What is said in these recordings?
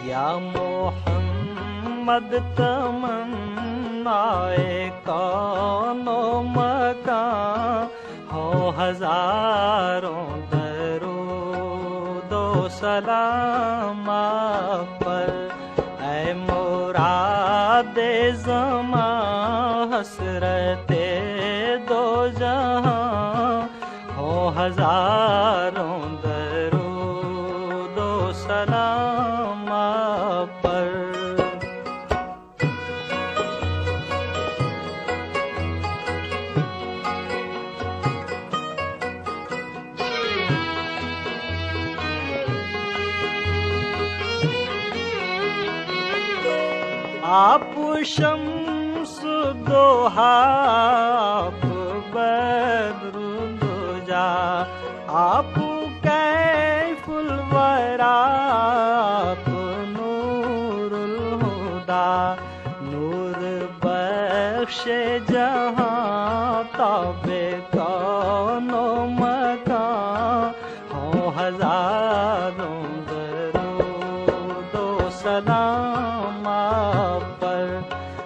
یا محمد تمنائے کون و مکان، ہو ہزاروں درود و سلام آپ پر۔ اے مراد زمان حسرت دو جہاں، ہو ہزاروں درود و سلام آپ پر۔ آپ شمس دوحا، آپ بدر الدجا، آپ کیف الورا، آپ نور الہدا، نور بخش جہاں، تاب کون و مکان، ہو ہزاروں درود و سلام آپ پر۔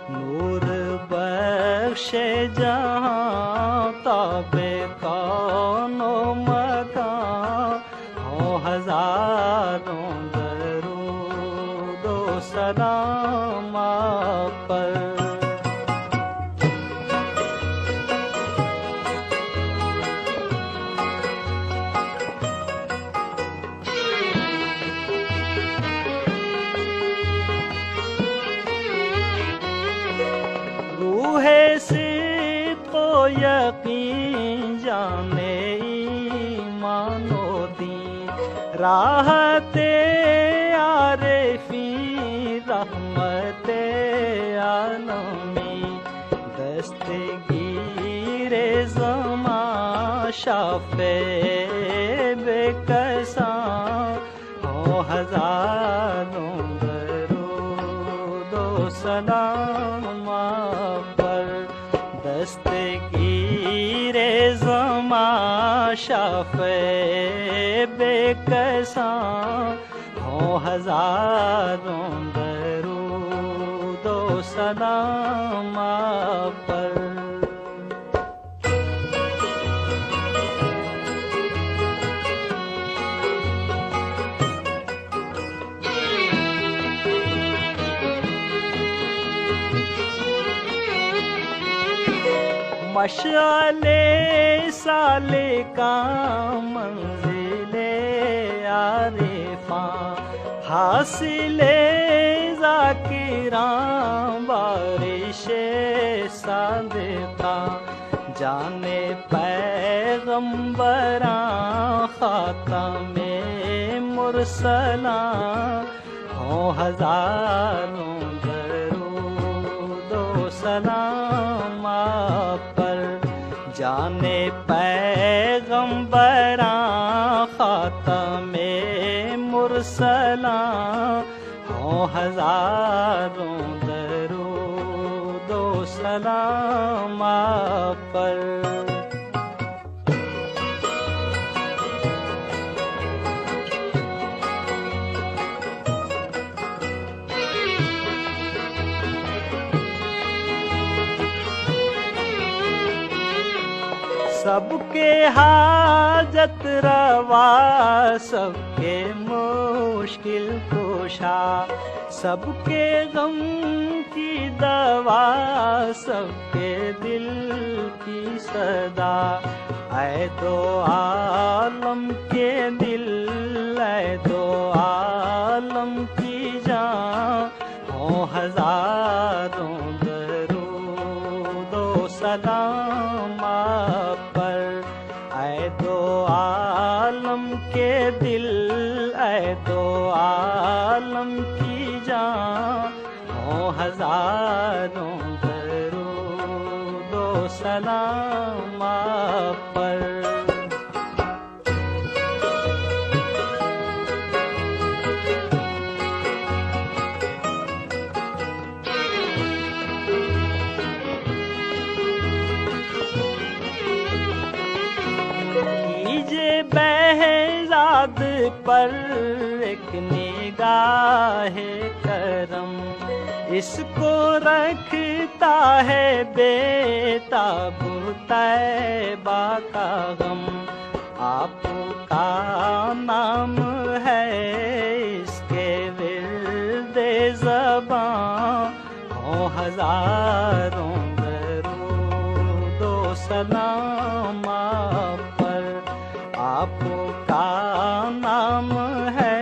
نور بخش جہاں، تاب کون و مکان، ہو ہزاروں درود و سلام آپ پر۔ روح صدق و یقین، جان ایمان و دین، راحت عارفین، رحمت عالمین، دستگیر زمان، شافع بے کساں، ہو ہزاروں درود و سلام آپ پر۔ دستگیر زمان، شافع بے کساں، ہو ہزاروں درود و سلام آپ پر۔ مشعل سالکاں، منزل عارفاں، حاصل ذاکراں، بارش صادقاں، جان پیغمبراں، خاتم مرسلاں، ہو ہزاروں درود و سلام آپ پر۔ جان پیغمبراں، خاتم مرسلاں، ہو ہزاروں درود و سلام آپ پر۔ سب کے حاجت روا، سب کے مشکل کشا، سب کے غم کی دوا، سب کے دل کی صدا، اے دو عالم کے دل، اے دو عالم کی جان، ہو ہزاروں درود و سلام آپ پر۔ اے دو عالم کے دل، اے دو عالم کی جان، ہو ہزاروں درود و سلام آپ پر۔ بہزاد پر ایک نگاہ نگاہ کرم، اس کو رکھتا ہے بے تاب طیبہ کا غم۔ آپ کا نام ہے اس کے ورد زباں، ہوں ہزاروں درود و سلام آپ پر۔ آپ کا نام ہے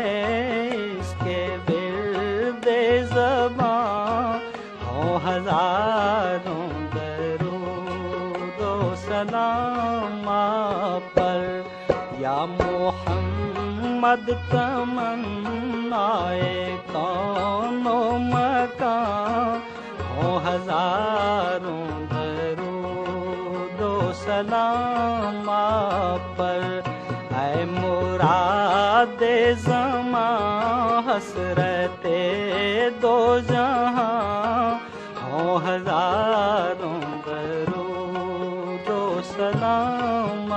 اس کے ورد زباں، ہوں ہزاروں درود و سلام آپ پر۔ یا محمد تمنائے کون و مکان، ہوں ہزاروں درود و سلام آپ پر۔ اے مراد زمان حسرت دو جہاں، ہوں ہزاروں درود و سلام